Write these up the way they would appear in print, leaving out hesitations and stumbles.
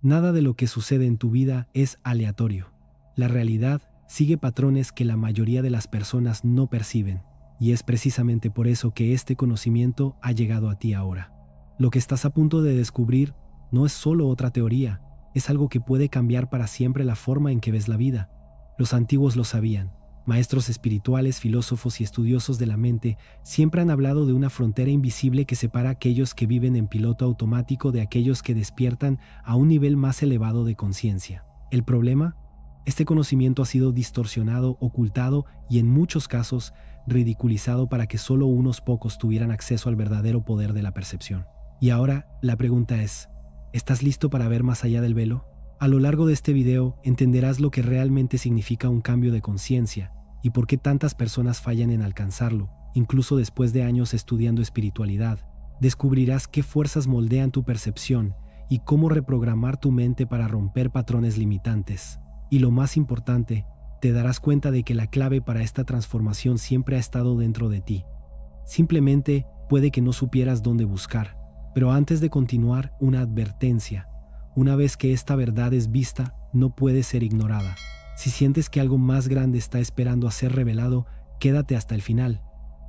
Nada de lo que sucede en tu vida es aleatorio. La realidad sigue patrones que la mayoría de las personas no perciben, y es precisamente por eso que este conocimiento ha llegado a ti ahora. Lo que estás a punto de descubrir no es solo otra teoría, es algo que puede cambiar para siempre la forma en que ves la vida. Los antiguos lo sabían. Maestros espirituales, filósofos y estudiosos de la mente siempre han hablado de una frontera invisible que separa a aquellos que viven en piloto automático de aquellos que despiertan a un nivel más elevado de conciencia. ¿El problema? Este conocimiento ha sido distorsionado, ocultado y en muchos casos ridiculizado para que solo unos pocos tuvieran acceso al verdadero poder de la percepción. Y ahora la pregunta es, ¿estás listo para ver más allá del velo? A lo largo de este video entenderás lo que realmente significa un cambio de conciencia y por qué tantas personas fallan en alcanzarlo, incluso después de años estudiando espiritualidad. Descubrirás qué fuerzas moldean tu percepción y cómo reprogramar tu mente para romper patrones limitantes. Y lo más importante, te darás cuenta de que la clave para esta transformación siempre ha estado dentro de ti. Simplemente puede que no supieras dónde buscar. Pero antes de continuar, una advertencia. Una vez que esta verdad es vista, no puede ser ignorada. Si sientes que algo más grande está esperando a ser revelado, quédate hasta el final,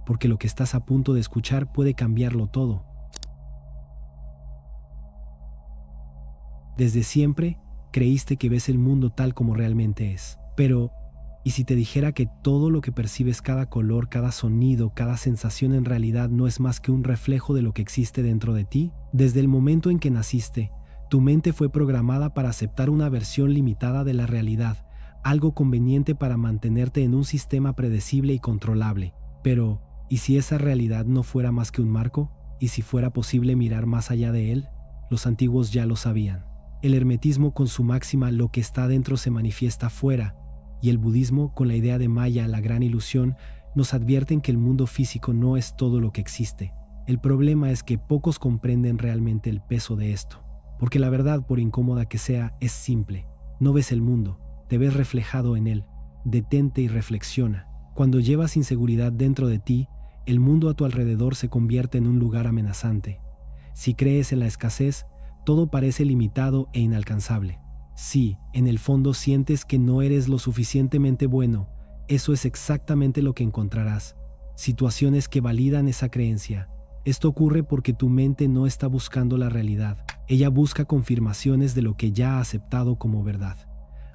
porque lo que estás a punto de escuchar puede cambiarlo todo. Desde siempre, creíste que ves el mundo tal como realmente es. Pero, ¿y si te dijera que todo lo que percibes, cada color, cada sonido, cada sensación en realidad no es más que un reflejo de lo que existe dentro de ti? Desde el momento en que naciste, tu mente fue programada para aceptar una versión limitada de la realidad, algo conveniente para mantenerte en un sistema predecible y controlable. Pero, ¿y si esa realidad no fuera más que un marco? ¿Y si fuera posible mirar más allá de él? Los antiguos ya lo sabían. El hermetismo con su máxima "lo que está dentro se manifiesta fuera", y el budismo con la idea de Maya, la gran ilusión, nos advierten que el mundo físico no es todo lo que existe. El problema es que pocos comprenden realmente el peso de esto. Porque la verdad, por incómoda que sea, es simple. No ves el mundo, te ves reflejado en él. Detente y reflexiona. Cuando llevas inseguridad dentro de ti, el mundo a tu alrededor se convierte en un lugar amenazante. Si crees en la escasez, todo parece limitado e inalcanzable. Si, en el fondo, sientes que no eres lo suficientemente bueno, eso es exactamente lo que encontrarás. Situaciones que validan esa creencia. Esto ocurre porque tu mente no está buscando la realidad. Ella busca confirmaciones de lo que ya ha aceptado como verdad.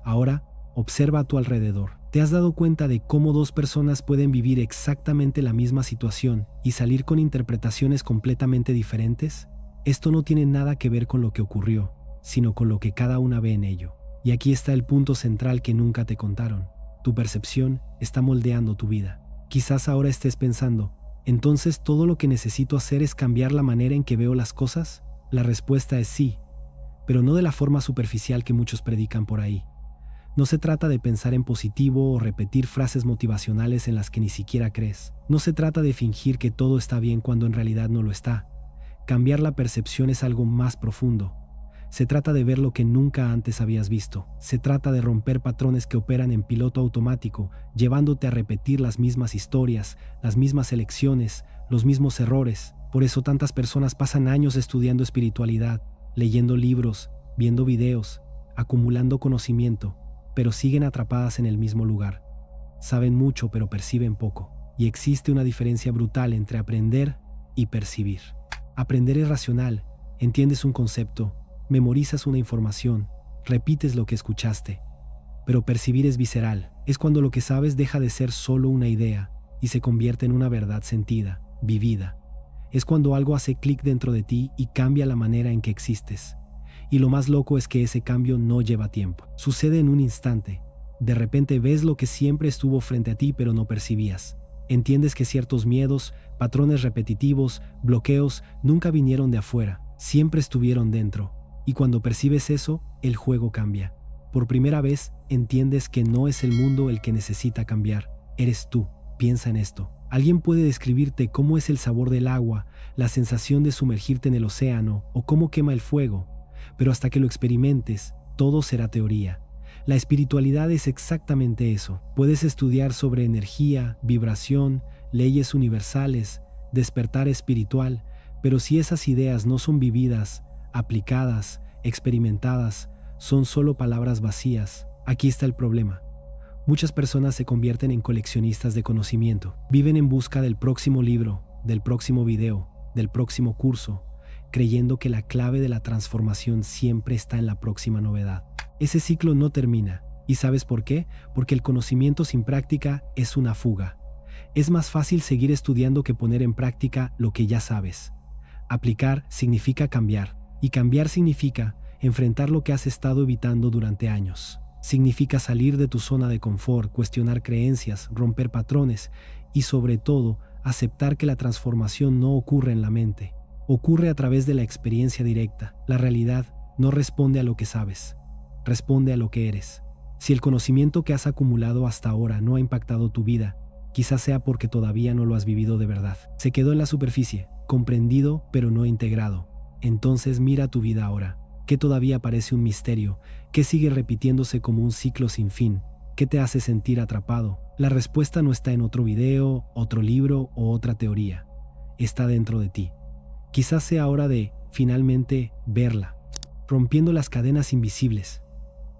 Ahora, observa a tu alrededor. ¿Te has dado cuenta de cómo dos personas pueden vivir exactamente la misma situación y salir con interpretaciones completamente diferentes? Esto no tiene nada que ver con lo que ocurrió, sino con lo que cada una ve en ello. Y aquí está el punto central que nunca te contaron. Tu percepción está moldeando tu vida. Quizás ahora estés pensando, ¿entonces todo lo que necesito hacer es cambiar la manera en que veo las cosas? La respuesta es sí, pero no de la forma superficial que muchos predican por ahí. No se trata de pensar en positivo o repetir frases motivacionales en las que ni siquiera crees. No se trata de fingir que todo está bien cuando en realidad no lo está. Cambiar la percepción es algo más profundo. Se trata de ver lo que nunca antes habías visto. Se trata de romper patrones que operan en piloto automático, llevándote a repetir las mismas historias, las mismas elecciones, los mismos errores. Por eso tantas personas pasan años estudiando espiritualidad, leyendo libros, viendo videos, acumulando conocimiento, pero siguen atrapadas en el mismo lugar. Saben mucho, pero perciben poco. Y existe una diferencia brutal entre aprender y percibir. Aprender es racional, entiendes un concepto, memorizas una información, repites lo que escuchaste. Pero percibir es visceral, es cuando lo que sabes deja de ser solo una idea y se convierte en una verdad sentida, vivida. Es cuando algo hace clic dentro de ti y cambia la manera en que existes. Y lo más loco es que ese cambio no lleva tiempo. Sucede en un instante. De repente ves lo que siempre estuvo frente a ti pero no percibías. Entiendes que ciertos miedos, patrones repetitivos, bloqueos nunca vinieron de afuera, siempre estuvieron dentro. Y cuando percibes eso, el juego cambia. Por primera vez, entiendes que no es el mundo el que necesita cambiar, eres tú. Piensa en esto. Alguien puede describirte cómo es el sabor del agua, la sensación de sumergirte en el océano o cómo quema el fuego, pero hasta que lo experimentes, todo será teoría. La espiritualidad es exactamente eso. Puedes estudiar sobre energía, vibración, leyes universales, despertar espiritual, pero si esas ideas no son vividas, aplicadas, experimentadas, son solo palabras vacías. Aquí está el problema. Muchas personas se convierten en coleccionistas de conocimiento. Viven en busca del próximo libro, del próximo video, del próximo curso, creyendo que la clave de la transformación siempre está en la próxima novedad. Ese ciclo no termina. ¿Y sabes por qué? Porque el conocimiento sin práctica es una fuga. Es más fácil seguir estudiando que poner en práctica lo que ya sabes. Aplicar significa cambiar, y cambiar significa enfrentar lo que has estado evitando durante años. Significa salir de tu zona de confort, cuestionar creencias, romper patrones y, sobre todo, aceptar que la transformación no ocurre en la mente. Ocurre a través de la experiencia directa. La realidad no responde a lo que sabes, responde a lo que eres. Si el conocimiento que has acumulado hasta ahora no ha impactado tu vida, quizás sea porque todavía no lo has vivido de verdad. Se quedó en la superficie, comprendido pero no integrado. Entonces mira tu vida ahora. ¿Qué todavía parece un misterio? ¿Qué sigue repitiéndose como un ciclo sin fin? ¿Qué te hace sentir atrapado? La respuesta no está en otro video, otro libro o otra teoría. Está dentro de ti. Quizás sea hora de, finalmente, verla. Rompiendo las cadenas invisibles.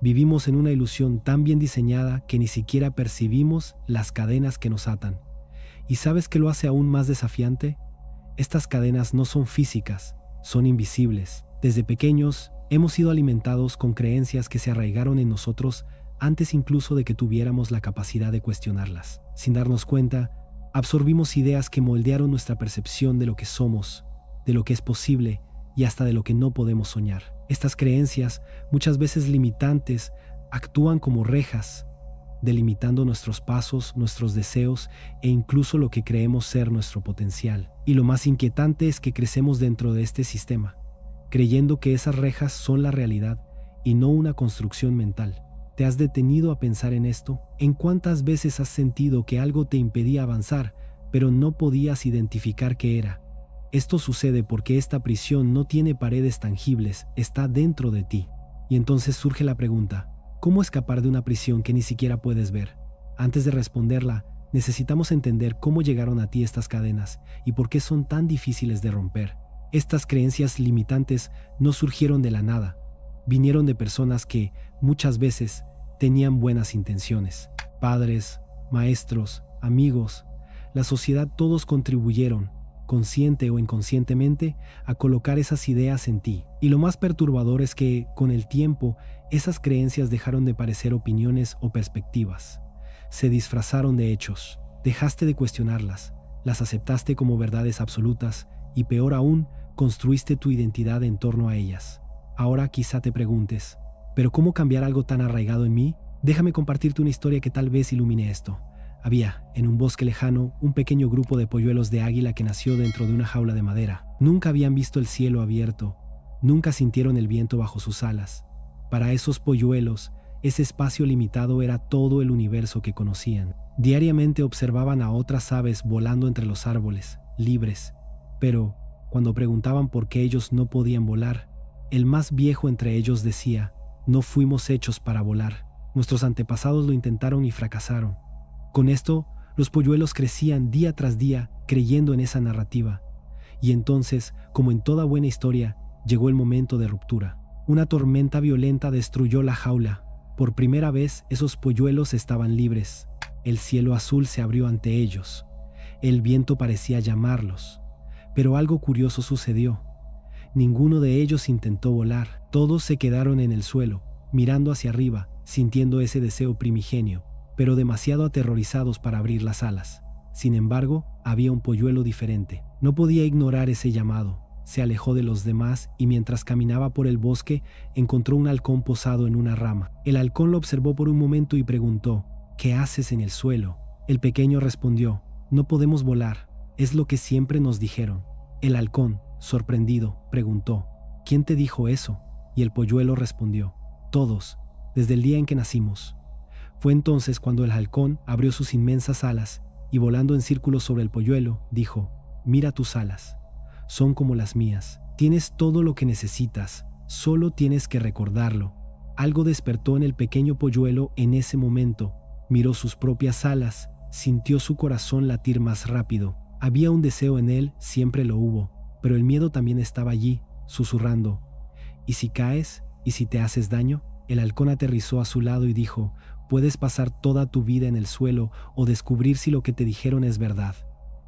Vivimos en una ilusión tan bien diseñada que ni siquiera percibimos las cadenas que nos atan. ¿Y sabes qué lo hace aún más desafiante? Estas cadenas no son físicas, son invisibles. Desde pequeños, hemos sido alimentados con creencias que se arraigaron en nosotros antes incluso de que tuviéramos la capacidad de cuestionarlas. Sin darnos cuenta, absorbimos ideas que moldearon nuestra percepción de lo que somos, de lo que es posible y hasta de lo que no podemos soñar. Estas creencias, muchas veces limitantes, actúan como rejas, delimitando nuestros pasos, nuestros deseos e incluso lo que creemos ser nuestro potencial. Y lo más inquietante es que crecemos dentro de este sistema, creyendo que esas rejas son la realidad y no una construcción mental. ¿Te has detenido a pensar en esto? ¿En cuántas veces has sentido que algo te impedía avanzar, pero no podías identificar qué era? Esto sucede porque esta prisión no tiene paredes tangibles, está dentro de ti. Y entonces surge la pregunta, ¿cómo escapar de una prisión que ni siquiera puedes ver? Antes de responderla, necesitamos entender cómo llegaron a ti estas cadenas y por qué son tan difíciles de romper. Estas creencias limitantes no surgieron de la nada, vinieron de personas que, muchas veces, tenían buenas intenciones. Padres, maestros, amigos, la sociedad, todos contribuyeron, consciente o inconscientemente, a colocar esas ideas en ti. Y lo más perturbador es que, con el tiempo, esas creencias dejaron de parecer opiniones o perspectivas. Se disfrazaron de hechos. Dejaste de cuestionarlas, las aceptaste como verdades absolutas y, peor aún, construiste tu identidad en torno a ellas. Ahora quizá te preguntes, ¿pero cómo cambiar algo tan arraigado en mí? Déjame compartirte una historia que tal vez ilumine esto. Había, en un bosque lejano, un pequeño grupo de polluelos de águila que nació dentro de una jaula de madera. Nunca habían visto el cielo abierto, nunca sintieron el viento bajo sus alas. Para esos polluelos, ese espacio limitado era todo el universo que conocían. Diariamente observaban a otras aves volando entre los árboles, libres. Pero, cuando preguntaban por qué ellos no podían volar, el más viejo entre ellos decía, no fuimos hechos para volar. Nuestros antepasados lo intentaron y fracasaron. Con esto, los polluelos crecían día tras día creyendo en esa narrativa. Y entonces, como en toda buena historia, llegó el momento de ruptura. Una tormenta violenta destruyó la jaula. Por primera vez, esos polluelos estaban libres. El cielo azul se abrió ante ellos. El viento parecía llamarlos. Pero algo curioso sucedió. Ninguno de ellos intentó volar. Todos se quedaron en el suelo, mirando hacia arriba, sintiendo ese deseo primigenio, pero demasiado aterrorizados para abrir las alas. Sin embargo, había un polluelo diferente. No podía ignorar ese llamado. Se alejó de los demás y mientras caminaba por el bosque, encontró un halcón posado en una rama. El halcón lo observó por un momento y preguntó, ¿qué haces en el suelo? El pequeño respondió, no podemos volar, es lo que siempre nos dijeron. El halcón, sorprendido, preguntó, ¿quién te dijo eso? Y el polluelo respondió, todos, desde el día en que nacimos. Fue entonces cuando el halcón abrió sus inmensas alas y volando en círculos sobre el polluelo, dijo, mira tus alas, son como las mías, tienes todo lo que necesitas, solo tienes que recordarlo. Algo despertó en el pequeño polluelo en ese momento, miró sus propias alas, sintió su corazón latir más rápido. Había un deseo en él, siempre lo hubo, pero el miedo también estaba allí, susurrando, ¿Y si caes? ¿Y si te haces daño? El halcón aterrizó a su lado y dijo: puedes pasar toda tu vida en el suelo o descubrir si lo que te dijeron es verdad.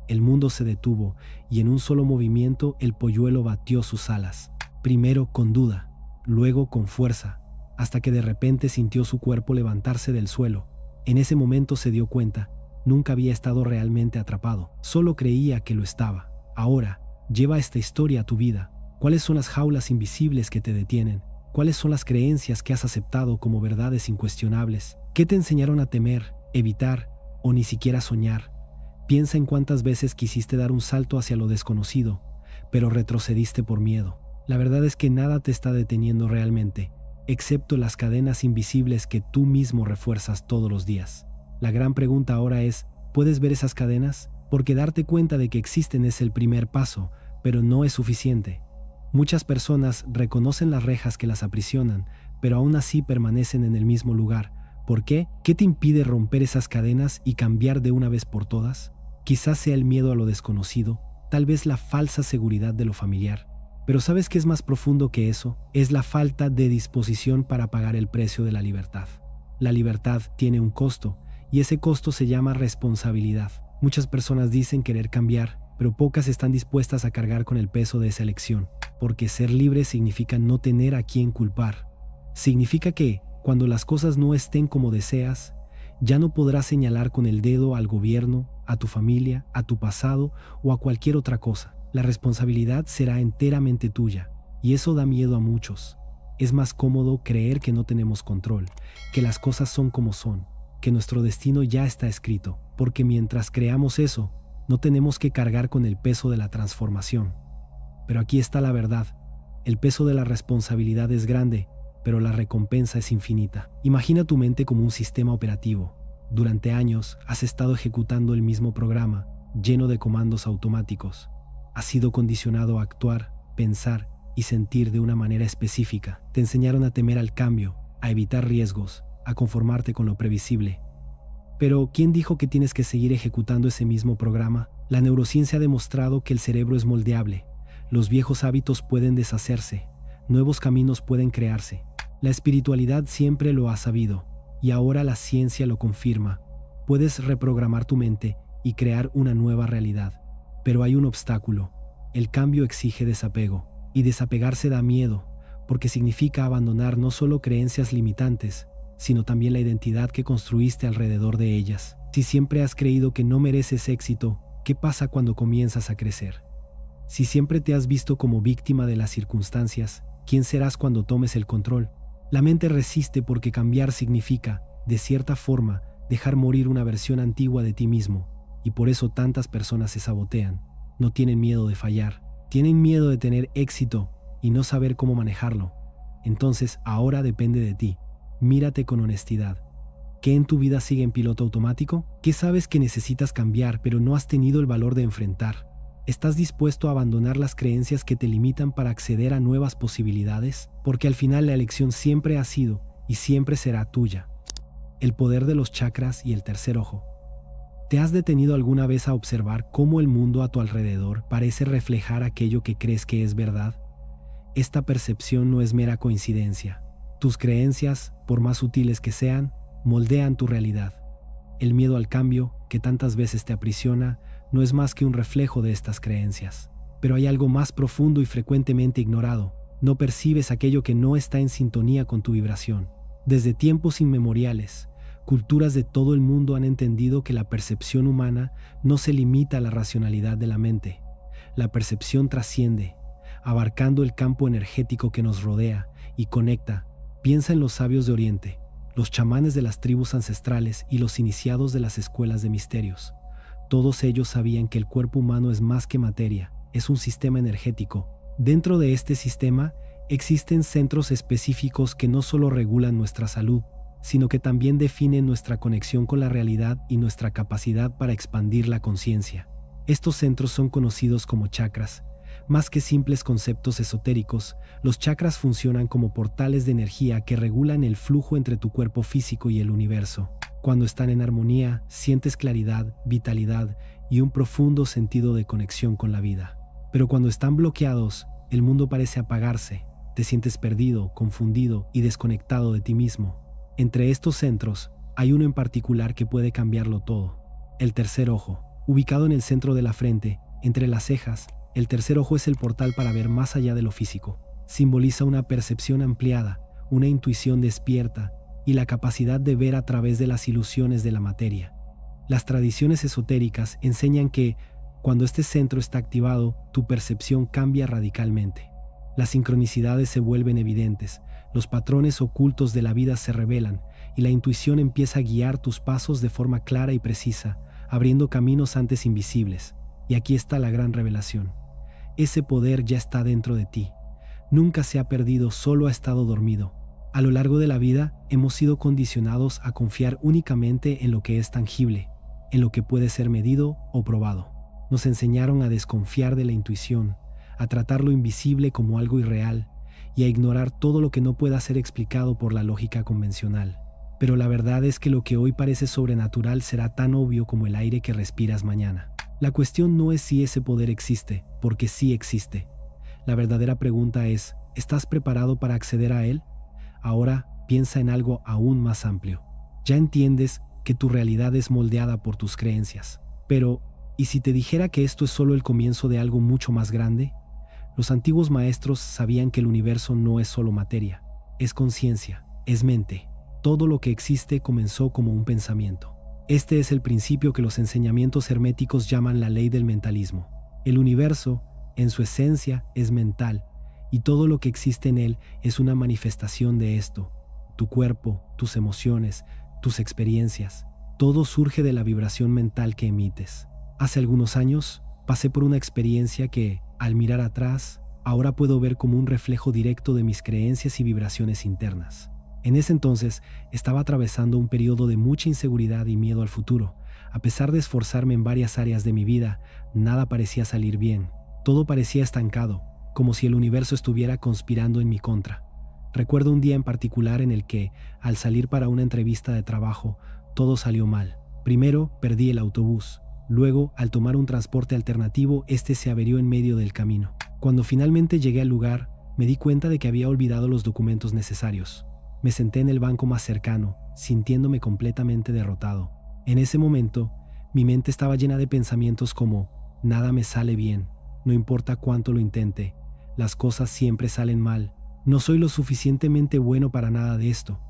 El mundo se detuvo y en un solo movimiento el polluelo batió sus alas. Primero con duda, luego con fuerza, hasta que de repente sintió su cuerpo levantarse del suelo. En ese momento se dio cuenta, nunca había estado realmente atrapado, solo creía que lo estaba. Ahora, lleva esta historia a tu vida. ¿Cuáles son las jaulas invisibles que te detienen? ¿Cuáles son las creencias que has aceptado como verdades incuestionables? ¿Qué te enseñaron a temer, evitar o ni siquiera soñar? Piensa en cuántas veces quisiste dar un salto hacia lo desconocido, pero retrocediste por miedo. La verdad es que nada te está deteniendo realmente, excepto las cadenas invisibles que tú mismo refuerzas todos los días. La gran pregunta ahora es: ¿puedes ver esas cadenas? Porque darte cuenta de que existen es el primer paso, pero no es suficiente. Muchas personas reconocen las rejas que las aprisionan, pero aún así permanecen en el mismo lugar. ¿Por qué? ¿Qué te impide romper esas cadenas y cambiar de una vez por todas? Quizás sea el miedo a lo desconocido, tal vez la falsa seguridad de lo familiar. Pero ¿sabes qué es más profundo que eso? Es la falta de disposición para pagar el precio de la libertad. La libertad tiene un costo, y ese costo se llama responsabilidad. Muchas personas dicen querer cambiar, pero pocas están dispuestas a cargar con el peso de esa elección. Porque ser libre significa no tener a quién culpar. Significa que, cuando las cosas no estén como deseas, ya no podrás señalar con el dedo al gobierno, a tu familia, a tu pasado o a cualquier otra cosa. La responsabilidad será enteramente tuya, y eso da miedo a muchos. Es más cómodo creer que no tenemos control, que las cosas son como son, que nuestro destino ya está escrito, porque mientras creamos eso, no tenemos que cargar con el peso de la transformación. Pero aquí está la verdad: el peso de la responsabilidad es grande, pero la recompensa es infinita. Imagina tu mente como un sistema operativo. Durante años has estado ejecutando el mismo programa, lleno de comandos automáticos. Has sido condicionado a actuar, pensar y sentir de una manera específica. Te enseñaron a temer al cambio, a evitar riesgos, a conformarte con lo previsible. Pero, ¿quién dijo que tienes que seguir ejecutando ese mismo programa? La neurociencia ha demostrado que el cerebro es moldeable. Los viejos hábitos pueden deshacerse, nuevos caminos pueden crearse. La espiritualidad siempre lo ha sabido, y ahora la ciencia lo confirma. Puedes reprogramar tu mente y crear una nueva realidad. Pero hay un obstáculo: el cambio exige desapego, y desapegarse da miedo, porque significa abandonar no solo creencias limitantes, sino también la identidad que construiste alrededor de ellas. Si siempre has creído que no mereces éxito, ¿qué pasa cuando comienzas a crecer? Si siempre te has visto como víctima de las circunstancias, ¿quién serás cuando tomes el control? La mente resiste porque cambiar significa, de cierta forma, dejar morir una versión antigua de ti mismo, y por eso tantas personas se sabotean. No tienen miedo de fallar, tienen miedo de tener éxito y no saber cómo manejarlo. Entonces, ahora depende de ti. Mírate con honestidad. ¿Qué en tu vida sigue en piloto automático? ¿Qué sabes que necesitas cambiar pero no has tenido el valor de enfrentar? ¿Estás dispuesto a abandonar las creencias que te limitan para acceder a nuevas posibilidades? Porque al final la elección siempre ha sido y siempre será tuya. El poder de los chakras y el tercer ojo. ¿Te has detenido alguna vez a observar cómo el mundo a tu alrededor parece reflejar aquello que crees que es verdad? Esta percepción no es mera coincidencia. Tus creencias, por más sutiles que sean, moldean tu realidad. El miedo al cambio, que tantas veces te aprisiona, no es más que un reflejo de estas creencias. Pero hay algo más profundo y frecuentemente ignorado. No percibes aquello que no está en sintonía con tu vibración. Desde tiempos inmemoriales, culturas de todo el mundo han entendido que la percepción humana no se limita a la racionalidad de la mente. La percepción trasciende, abarcando el campo energético que nos rodea y conecta. Piensa en los sabios de Oriente, los chamanes de las tribus ancestrales y los iniciados de las escuelas de misterios. Todos ellos sabían que el cuerpo humano es más que materia, es un sistema energético. Dentro de este sistema existen centros específicos que no solo regulan nuestra salud, sino que también definen nuestra conexión con la realidad y nuestra capacidad para expandir la conciencia. Estos centros son conocidos como chakras. Más que simples conceptos esotéricos, los chakras funcionan como portales de energía que regulan el flujo entre tu cuerpo físico y el universo. Cuando están en armonía, sientes claridad, vitalidad y un profundo sentido de conexión con la vida. Pero cuando están bloqueados, el mundo parece apagarse, te sientes perdido, confundido y desconectado de ti mismo. Entre estos centros, hay uno en particular que puede cambiarlo todo. El tercer ojo, ubicado en el centro de la frente, entre las cejas. El tercer ojo es el portal para ver más allá de lo físico. Simboliza una percepción ampliada, una intuición despierta y la capacidad de ver a través de las ilusiones de la materia. Las tradiciones esotéricas enseñan que, cuando este centro está activado, tu percepción cambia radicalmente. Las sincronicidades se vuelven evidentes, los patrones ocultos de la vida se revelan y la intuición empieza a guiar tus pasos de forma clara y precisa, abriendo caminos antes invisibles. Y aquí está la gran revelación. Ese poder ya está dentro de ti. Nunca se ha perdido, solo ha estado dormido. A lo largo de la vida hemos sido condicionados a confiar únicamente en lo que es tangible, en lo que puede ser medido o probado. Nos enseñaron a desconfiar de la intuición, a tratar lo invisible como algo irreal y a ignorar todo lo que no pueda ser explicado por la lógica convencional. Pero la verdad es que lo que hoy parece sobrenatural será tan obvio como el aire que respiras mañana. La cuestión no es si ese poder existe, porque sí existe. La verdadera pregunta es, ¿estás preparado para acceder a él? Ahora piensa en algo aún más amplio. Ya entiendes que tu realidad es moldeada por tus creencias. Pero, ¿y si te dijera que esto es solo el comienzo de algo mucho más grande? Los antiguos maestros sabían que el universo no es solo materia, es conciencia, es mente. Todo lo que existe comenzó como un pensamiento. Este es el principio que los enseñamientos herméticos llaman la ley del mentalismo. El universo, en su esencia, es mental, y todo lo que existe en él es una manifestación de esto. Tu cuerpo, tus emociones, tus experiencias, todo surge de la vibración mental que emites. Hace algunos años, pasé por una experiencia que, al mirar atrás, ahora puedo ver como un reflejo directo de mis creencias y vibraciones internas. En ese entonces, estaba atravesando un periodo de mucha inseguridad y miedo al futuro. A pesar de esforzarme en varias áreas de mi vida, nada parecía salir bien. Todo parecía estancado, como si el universo estuviera conspirando en mi contra. Recuerdo un día en particular en el que, al salir para una entrevista de trabajo, todo salió mal. Primero, perdí el autobús. Luego, al tomar un transporte alternativo, este se averió en medio del camino. Cuando finalmente llegué al lugar, me di cuenta de que había olvidado los documentos necesarios. Me senté en el banco más cercano, sintiéndome completamente derrotado. En ese momento, mi mente estaba llena de pensamientos como: nada me sale bien, no importa cuánto lo intente, las cosas siempre salen mal, no soy lo suficientemente bueno para nada de esto.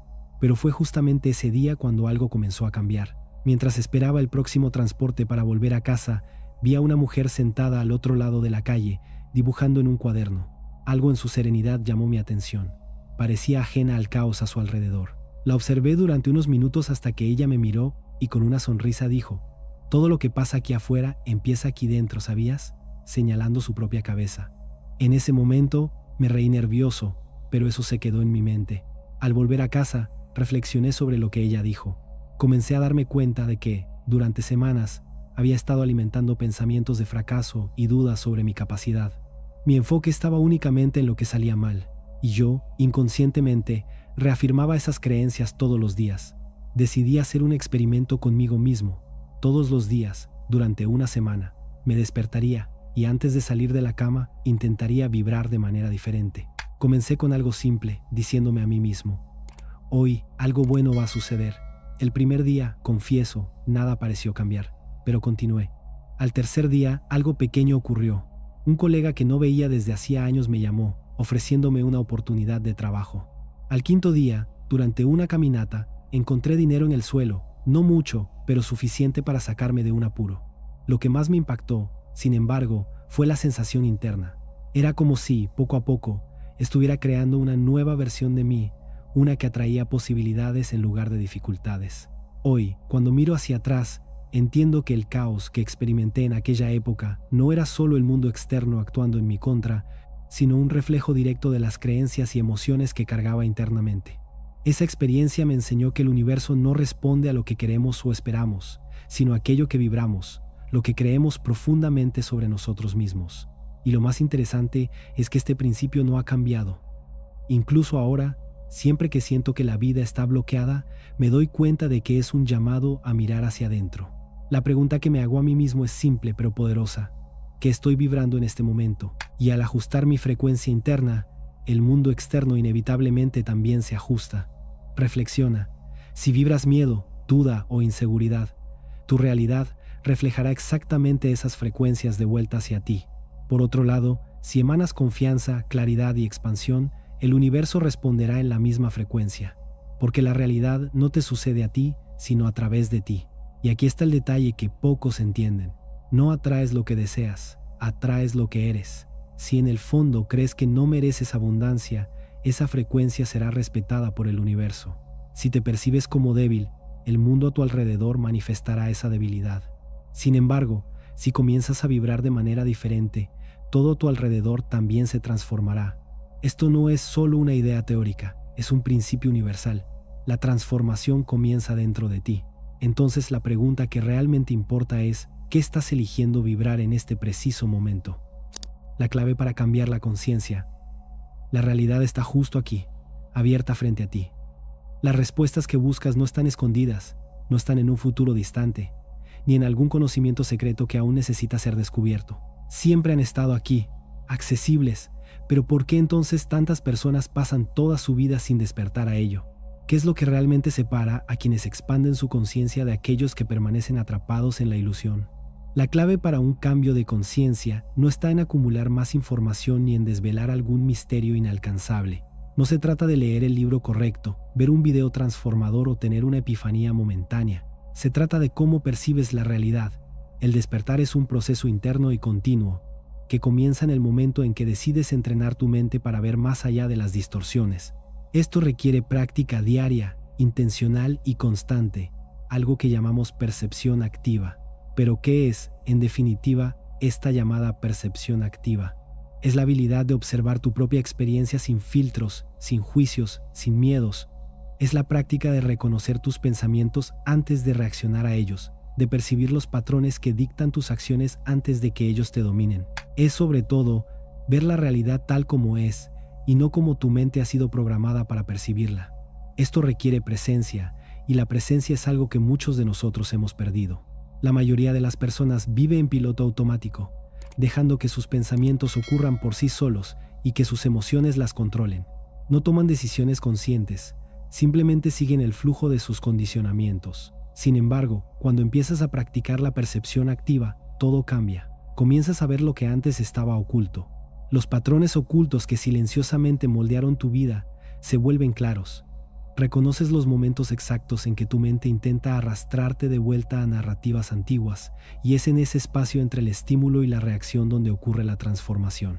Pero fue justamente ese día cuando algo comenzó a cambiar. Mientras esperaba el próximo transporte para volver a casa, vi a una mujer sentada al otro lado de la calle, dibujando en un cuaderno. Algo en su serenidad llamó mi atención. Parecía ajena al caos a su alrededor. La observé durante unos minutos hasta que ella me miró y con una sonrisa dijo: «Todo lo que pasa aquí afuera empieza aquí dentro, ¿sabías?», señalando su propia cabeza. En ese momento me reí nervioso, pero eso se quedó en mi mente. Al volver a casa, reflexioné sobre lo que ella dijo. Comencé a darme cuenta de que, durante semanas, había estado alimentando pensamientos de fracaso y dudas sobre mi capacidad. Mi enfoque estaba únicamente en lo que salía mal, y yo, inconscientemente, reafirmaba esas creencias todos los días. Decidí hacer un experimento conmigo mismo. Todos los días, durante una semana, me despertaría y antes de salir de la cama, intentaría vibrar de manera diferente. Comencé con algo simple, diciéndome a mí mismo: «Hoy, algo bueno va a suceder». El primer día, confieso, nada pareció cambiar, pero continué. Al tercer día, algo pequeño ocurrió. Un colega que no veía desde hacía años me llamó, ofreciéndome una oportunidad de trabajo. Al quinto día, durante una caminata, encontré dinero en el suelo, no mucho, pero suficiente para sacarme de un apuro. Lo que más me impactó, sin embargo, fue la sensación interna. Era como si, poco a poco, estuviera creando una nueva versión de mí, una que atraía posibilidades en lugar de dificultades. Hoy, cuando miro hacia atrás, entiendo que el caos que experimenté en aquella época no era solo el mundo externo actuando en mi contra, sino un reflejo directo de las creencias y emociones que cargaba internamente. Esa experiencia me enseñó que el universo no responde a lo que queremos o esperamos, sino a aquello que vibramos, lo que creemos profundamente sobre nosotros mismos. Y lo más interesante es que este principio no ha cambiado. Incluso ahora, siempre que siento que la vida está bloqueada, me doy cuenta de que es un llamado a mirar hacia adentro. La pregunta que me hago a mí mismo es simple pero poderosa: ¿qué estoy vibrando en este momento? Y al ajustar mi frecuencia interna, el mundo externo inevitablemente también se ajusta. Reflexiona. Si vibras miedo, duda o inseguridad, tu realidad reflejará exactamente esas frecuencias de vuelta hacia ti. Por otro lado, si emanas confianza, claridad y expansión, el universo responderá en la misma frecuencia. Porque la realidad no te sucede a ti, sino a través de ti. Y aquí está el detalle que pocos entienden. No atraes lo que deseas, atraes lo que eres. Si en el fondo crees que no mereces abundancia, esa frecuencia será respetada por el universo. Si te percibes como débil, el mundo a tu alrededor manifestará esa debilidad. Sin embargo, si comienzas a vibrar de manera diferente, todo a tu alrededor también se transformará. Esto no es solo una idea teórica, es un principio universal. La transformación comienza dentro de ti. Entonces la pregunta que realmente importa es, ¿qué estás eligiendo vibrar en este preciso momento? La clave para cambiar la conciencia. La realidad está justo aquí, abierta frente a ti. Las respuestas que buscas no están escondidas, no están en un futuro distante, ni en algún conocimiento secreto que aún necesita ser descubierto. Siempre han estado aquí, accesibles, pero ¿por qué entonces tantas personas pasan toda su vida sin despertar a ello? ¿Qué es lo que realmente separa a quienes expanden su conciencia de aquellos que permanecen atrapados en la ilusión? La clave para un cambio de conciencia no está en acumular más información ni en desvelar algún misterio inalcanzable. No se trata de leer el libro correcto, ver un video transformador o tener una epifanía momentánea. Se trata de cómo percibes la realidad. El despertar es un proceso interno y continuo, que comienza en el momento en que decides entrenar tu mente para ver más allá de las distorsiones. Esto requiere práctica diaria, intencional y constante, algo que llamamos percepción activa. Pero ¿qué es, en definitiva, esta llamada percepción activa? Es la habilidad de observar tu propia experiencia sin filtros, sin juicios, sin miedos. Es la práctica de reconocer tus pensamientos antes de reaccionar a ellos, de percibir los patrones que dictan tus acciones antes de que ellos te dominen. Es sobre todo ver la realidad tal como es y no como tu mente ha sido programada para percibirla. Esto requiere presencia, y la presencia es algo que muchos de nosotros hemos perdido. La mayoría de las personas vive en piloto automático, dejando que sus pensamientos ocurran por sí solos y que sus emociones las controlen. No toman decisiones conscientes, simplemente siguen el flujo de sus condicionamientos. Sin embargo, cuando empiezas a practicar la percepción activa, todo cambia. Comienzas a ver lo que antes estaba oculto. Los patrones ocultos que silenciosamente moldearon tu vida se vuelven claros. Reconoces los momentos exactos en que tu mente intenta arrastrarte de vuelta a narrativas antiguas, y es en ese espacio entre el estímulo y la reacción donde ocurre la transformación.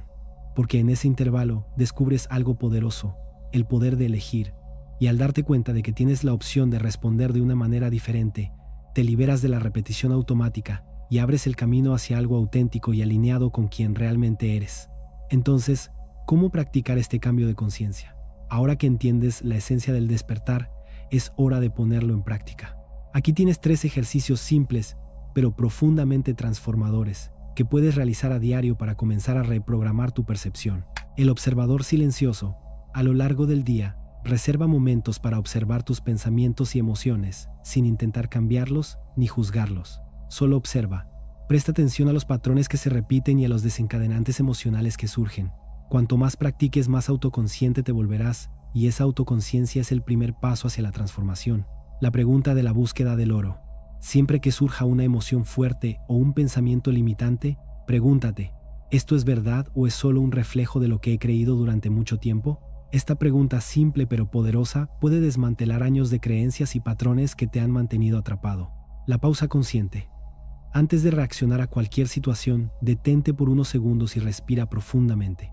Porque en ese intervalo descubres algo poderoso, el poder de elegir, y al darte cuenta de que tienes la opción de responder de una manera diferente, te liberas de la repetición automática y abres el camino hacia algo auténtico y alineado con quien realmente eres. Entonces, ¿cómo practicar este cambio de conciencia? Ahora que entiendes la esencia del despertar, es hora de ponerlo en práctica. Aquí tienes 3 ejercicios simples, pero profundamente transformadores, que puedes realizar a diario para comenzar a reprogramar tu percepción. El observador silencioso. A lo largo del día, reserva momentos para observar tus pensamientos y emociones, sin intentar cambiarlos ni juzgarlos. Solo observa. Presta atención a los patrones que se repiten y a los desencadenantes emocionales que surgen. Cuanto más practiques, más autoconsciente te volverás, y esa autoconciencia es el primer paso hacia la transformación. La pregunta de la búsqueda del oro. Siempre que surja una emoción fuerte o un pensamiento limitante, pregúntate, ¿esto es verdad o es solo un reflejo de lo que he creído durante mucho tiempo? Esta pregunta simple pero poderosa puede desmantelar años de creencias y patrones que te han mantenido atrapado. La pausa consciente. Antes de reaccionar a cualquier situación, detente por unos segundos y respira profundamente.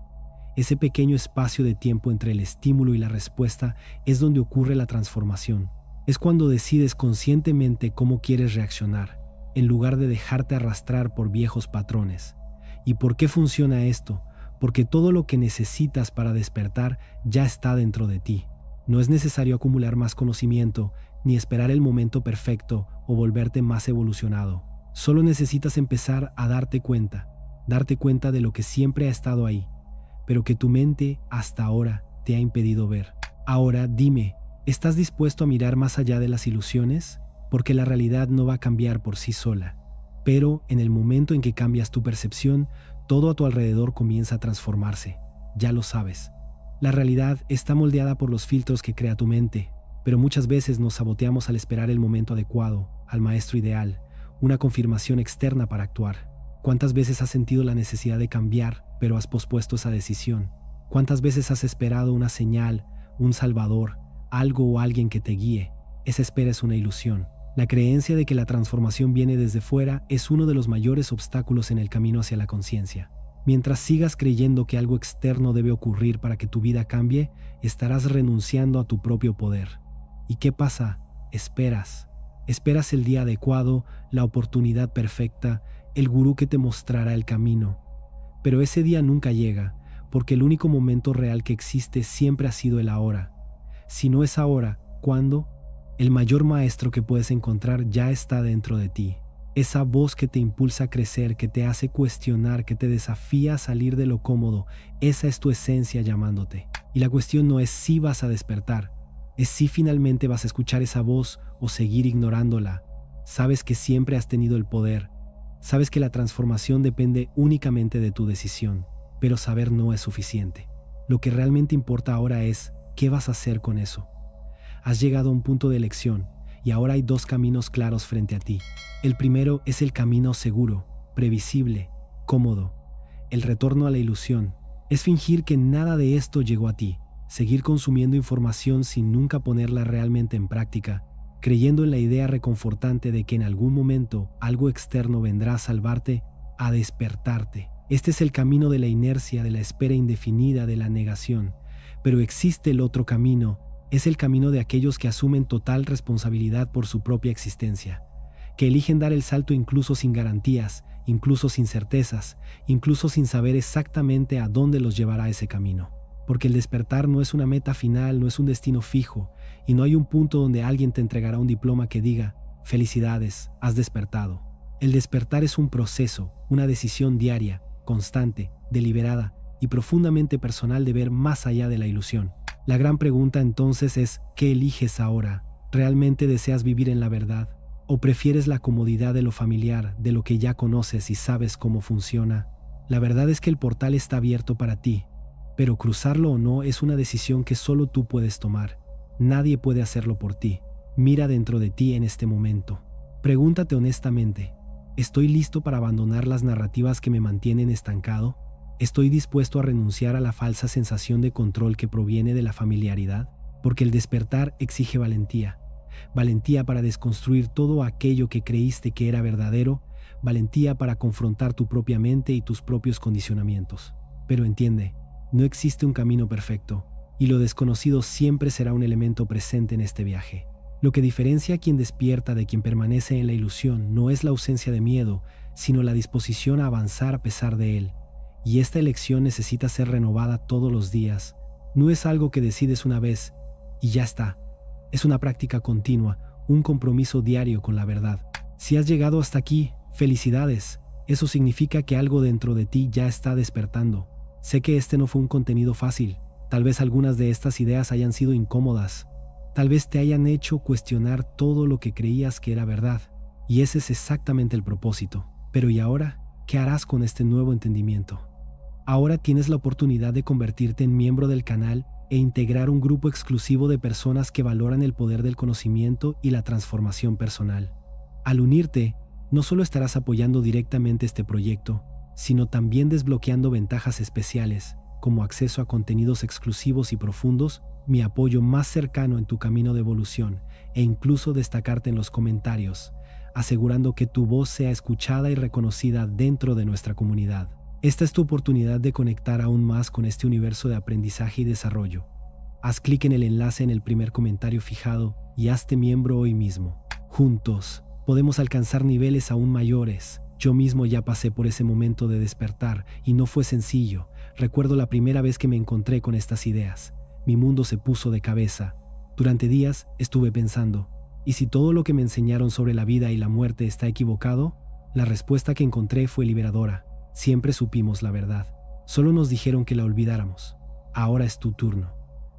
Ese pequeño espacio de tiempo entre el estímulo y la respuesta es donde ocurre la transformación. Es cuando decides conscientemente cómo quieres reaccionar, en lugar de dejarte arrastrar por viejos patrones. ¿Y por qué funciona esto? Porque todo lo que necesitas para despertar ya está dentro de ti. No es necesario acumular más conocimiento, ni esperar el momento perfecto o volverte más evolucionado. Solo necesitas empezar a darte cuenta de lo que siempre ha estado ahí, pero que tu mente hasta ahora te ha impedido ver. Ahora dime, ¿estás dispuesto a mirar más allá de las ilusiones? Porque la realidad no va a cambiar por sí sola. Pero en el momento en que cambias tu percepción, todo a tu alrededor comienza a transformarse. Ya lo sabes. La realidad está moldeada por los filtros que crea tu mente, pero muchas veces nos saboteamos al esperar el momento adecuado, al maestro ideal, una confirmación externa para actuar. ¿Cuántas veces has sentido la necesidad de cambiar, pero has pospuesto esa decisión? ¿Cuántas veces has esperado una señal, un salvador, algo o alguien que te guíe? Esa espera es una ilusión. La creencia de que la transformación viene desde fuera es uno de los mayores obstáculos en el camino hacia la conciencia. Mientras sigas creyendo que algo externo debe ocurrir para que tu vida cambie, estarás renunciando a tu propio poder. ¿Y qué pasa? Esperas. Esperas el día adecuado, la oportunidad perfecta, el gurú que te mostrará el camino. Pero ese día nunca llega, porque el único momento real que existe siempre ha sido el ahora. Si no es ahora, ¿cuándo? El mayor maestro que puedes encontrar ya está dentro de ti. Esa voz que te impulsa a crecer, que te hace cuestionar, que te desafía a salir de lo cómodo, esa es tu esencia llamándote. Y la cuestión no es si vas a despertar, es si finalmente vas a escuchar esa voz o seguir ignorándola. Sabes que siempre has tenido el poder, sabes que la transformación depende únicamente de tu decisión, pero saber no es suficiente. Lo que realmente importa ahora es, ¿qué vas a hacer con eso? Has llegado a un punto de elección, y ahora hay dos caminos claros frente a ti. El primero es el camino seguro, previsible, cómodo. El retorno a la ilusión es fingir que nada de esto llegó a ti, seguir consumiendo información sin nunca ponerla realmente en práctica, creyendo en la idea reconfortante de que en algún momento algo externo vendrá a salvarte, a despertarte. Este es el camino de la inercia, de la espera indefinida, de la negación. Pero existe el otro camino. Es el camino de aquellos que asumen total responsabilidad por su propia existencia, que eligen dar el salto incluso sin garantías, incluso sin certezas, incluso sin saber exactamente a dónde los llevará ese camino. Porque el despertar no es una meta final, no es un destino fijo, y no hay un punto donde alguien te entregará un diploma que diga, felicidades, has despertado. El despertar es un proceso, una decisión diaria, constante, deliberada y profundamente personal de ver más allá de la ilusión. La gran pregunta entonces es, ¿qué eliges ahora? ¿Realmente deseas vivir en la verdad? ¿O prefieres la comodidad de lo familiar, de lo que ya conoces y sabes cómo funciona? La verdad es que el portal está abierto para ti, pero cruzarlo o no es una decisión que solo tú puedes tomar. Nadie puede hacerlo por ti. Mira dentro de ti en este momento. Pregúntate honestamente, ¿estoy listo para abandonar las narrativas que me mantienen estancado? ¿Estoy dispuesto a renunciar a la falsa sensación de control que proviene de la familiaridad? Porque el despertar exige valentía. Valentía para desconstruir todo aquello que creíste que era verdadero, valentía para confrontar tu propia mente y tus propios condicionamientos. Pero entiende, no existe un camino perfecto, y lo desconocido siempre será un elemento presente en este viaje. Lo que diferencia a quien despierta de quien permanece en la ilusión no es la ausencia de miedo, sino la disposición a avanzar a pesar de él. Y esta elección necesita ser renovada todos los días. No es algo que decides una vez y ya está. Es una práctica continua, un compromiso diario con la verdad. Si has llegado hasta aquí, felicidades. Eso significa que algo dentro de ti ya está despertando. Sé que este no fue un contenido fácil. Tal vez algunas de estas ideas hayan sido incómodas. Tal vez te hayan hecho cuestionar todo lo que creías que era verdad. Y ese es exactamente el propósito. Pero ¿y ahora? ¿Qué harás con este nuevo entendimiento? Ahora tienes la oportunidad de convertirte en miembro del canal e integrar un grupo exclusivo de personas que valoran el poder del conocimiento y la transformación personal. Al unirte, no solo estarás apoyando directamente este proyecto, sino también desbloqueando ventajas especiales, como acceso a contenidos exclusivos y profundos, mi apoyo más cercano en tu camino de evolución e incluso destacarte en los comentarios, asegurando que tu voz sea escuchada y reconocida dentro de nuestra comunidad. Esta es tu oportunidad de conectar aún más con este universo de aprendizaje y desarrollo. Haz clic en el enlace en el primer comentario fijado y hazte miembro hoy mismo. Juntos, podemos alcanzar niveles aún mayores. Yo mismo ya pasé por ese momento de despertar y no fue sencillo. Recuerdo la primera vez que me encontré con estas ideas. Mi mundo se puso de cabeza. Durante días estuve pensando, ¿y si todo lo que me enseñaron sobre la vida y la muerte está equivocado? La respuesta que encontré fue liberadora. Siempre supimos la verdad. Solo nos dijeron que la olvidáramos. Ahora es tu turno.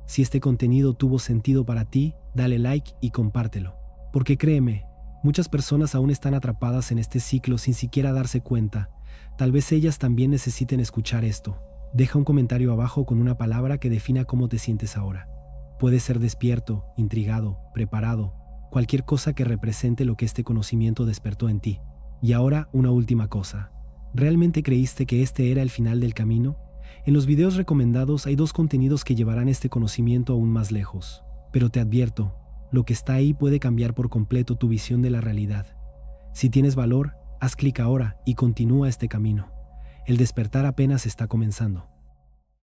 Si este contenido tuvo sentido para ti, dale like y compártelo. Porque créeme, muchas personas aún están atrapadas en este ciclo sin siquiera darse cuenta. Tal vez ellas también necesiten escuchar esto. Deja un comentario abajo con una palabra que defina cómo te sientes ahora. Puede ser despierto, intrigado, preparado, cualquier cosa que represente lo que este conocimiento despertó en ti. Y ahora, una última cosa. ¿Realmente creíste que este era el final del camino? En los videos recomendados hay 2 contenidos que llevarán este conocimiento aún más lejos. Pero te advierto, lo que está ahí puede cambiar por completo tu visión de la realidad. Si tienes valor, haz clic ahora y continúa este camino. El despertar apenas está comenzando.